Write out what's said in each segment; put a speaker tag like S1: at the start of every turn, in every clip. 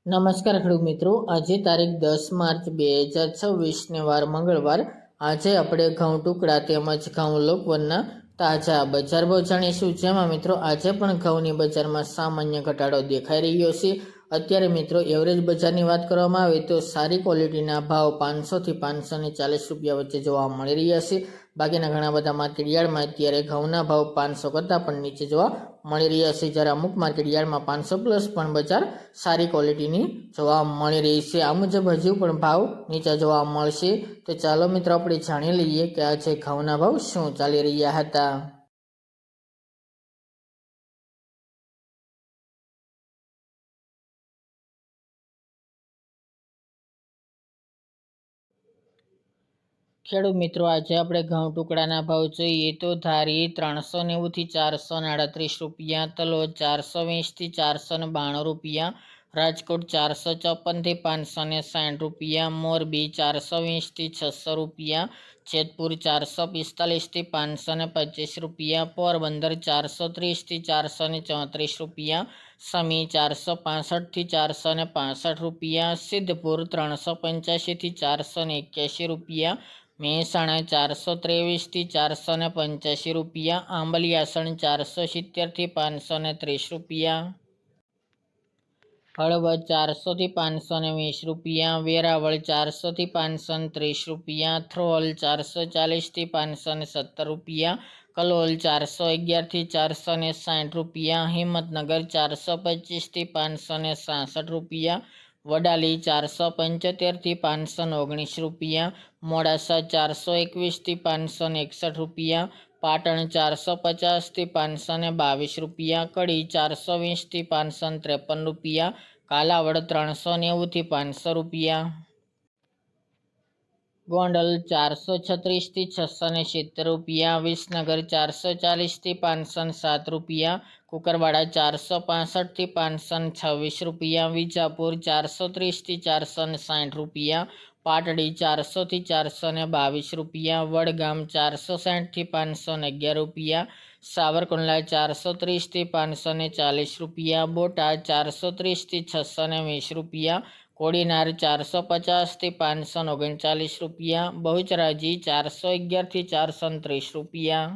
S1: નમસ્કાર ખેડૂત મિત્રો, આજે તારીખ 10 માર્ચ 2026 ને વાર મંગળવાર. આજે આપણે ઘઉં ટુકડા તેમજ ઘઉં લોકવનના તાજા બજાર ભાવ જાણીશું, જેમાં મિત્રો આજે પણ ઘઉંની બજારમાં સામાન્ય ઘટાડો દેખાઈ રહ્યો છે. અત્યારે મિત્રો એવરેજ બજારની વાત કરવામાં આવે તો સારી ક્વોલિટીના ભાવ 500 થી 540 રૂપિયા વચ્ચે જોવા મળી રહ્યા છે. બાકીના ઘણા બધા માર્કેટયાર્ડમાં અત્યારે ઘઉંના ભાવ 500 કરતાં પણ નીચે જોવા મળી રહ્યા છે, જ્યારે અમુક માર્કેટયાર્ડમાં 500 પ્લસ પણ બજાર સારી ક્વોલિટીની જોવા મળી રહી છે. આ મુજબ હજુ પણ ભાવ નીચા જોવા મળશે. તો ચાલો મિત્રો આપણે જાણી લઈએ કે આજે ઘઉંના ભાવ શું ચાલી રહ્યા હતા. ખેડૂત મિત્રો, આજે આપણે ઘઉં ટુકડાના ભાવ જોઈએ તો ધારી 390 થી 438 રૂપિયા, તલોદ 420 થી 492 રૂપિયા, રાજકોટ 454 થી 560 રૂપિયા, મોરબી 420 થી 600 રૂપિયા, જેતપુર 445 થી 525 રૂપિયા, પોરબંદર 430 થી 434 રૂપિયા, સમી 465 થી 465 રૂપિયા, સિદ્ધપુર 385 થી 481 રૂપિયા, મહેસાણા 423 થી 485 રૂપિયા, આંબલિયાસણ 470 થી 530 રૂપિયા, હળવદ 400 થી 520 રૂપિયા, વેરાવળ 400 થી 530 રૂપિયા, થ્રોલ 440 થી 517 રૂપિયા, કલોલ 411 થી 460 રૂપિયા, હિંમતનગર 425 થી 566 રૂપિયા, વડાલી 475 થી 519 રૂપિયા, મોડાસા 421 થી 561 રૂપિયા, પાટણ 450 થી 522 રૂપિયા, કડી 420 થી 553 રૂપિયા, કાલાવડ 390 થી 500 રૂપિયા, ગોંડલ 436 થી 670 રૂપિયા, વિસનગર 440 થી 507 રૂપિયા, કુકરવાડા 465 થી 526 રૂપિયા, વિજાપુર 430 થી 460 રૂપિયા, પાટડી 400 થી 422 રૂપિયા, વડગામ 460 થી 511 રૂપિયા, સાવરકુંડલા 430 થી 540 રૂપિયા, બોટાદ 430 થી 620 રૂપિયા, કોડીનાર 450 થી 539 રૂપિયા, બહુચરાજી 411 થી 430 રૂપિયા,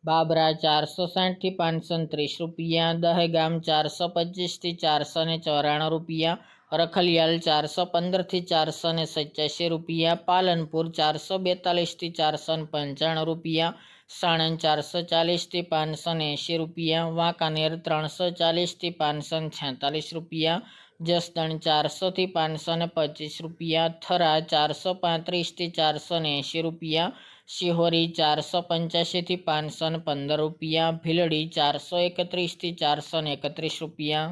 S1: બાબરા 460 થી 530 રૂપિયા, દહેગામ 425 થી 494 રૂપિયા, રખલિયાલ 415 થી 487 રૂપિયા, પાલનપુર 442 થી 495 રૂપિયા, સાણંદ 440 થી 580 રૂપિયા, વાંકાનેર 340 થી 546 રૂપિયા, જસદણ 400 થી 525 રૂપિયા, થરા 435 થી 480 રૂપિયા, શિહોરી 485 થી 515 રૂપિયા, ભીલડી 431 થી 431 રૂપિયા,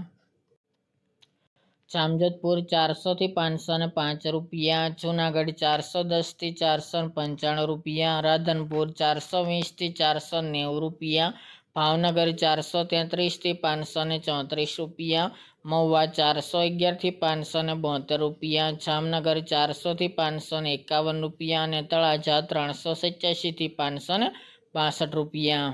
S1: જામજોધપુર 400 થી 505 રૂપિયા, જૂનાગઢ 410 થી 495 રૂપિયા, રાધનપુર 420 થી 490 રૂપિયા, ભાવનગર 433 થી 534 રૂપિયા, મહુવા 411 થી 572 રૂપિયા, જામનગર 400 થી 551 રૂપિયા અને તળાજા 387 થી 562 રૂપિયા.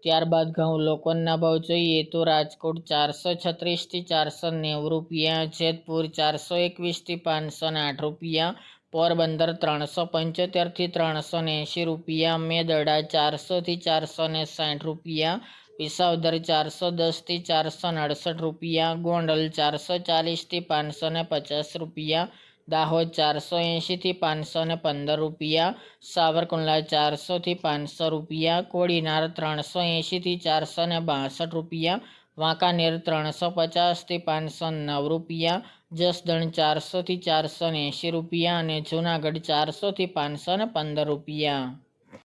S1: ત્યારબાદ ઘઉં લોકવનના ભાવ જોઈએ તો રાજકોટ 436 થી 490 રૂપિયા, જેતપુર 421 થી 508 રૂપિયા, પોરબંદર 375 થી 380 રૂપિયા, મેદરડા 400 થી 460 રૂપિયા, વિસાવદર 410 થી 468 રૂપિયા, ગોંડલ 440 થી 550 રૂપિયા, દાહોદ 480 થી 515 રૂપિયા, સાવરકુંડલા 400 થી 500 રૂપિયા, કોડીનાર 380 થી 462 રૂપિયા, વાંકાનેર 350 થી 509 રૂપિયા, જસદણ 400 થી 480 રૂપિયા અને જૂનાગઢ 400 થી 515 રૂપિયા.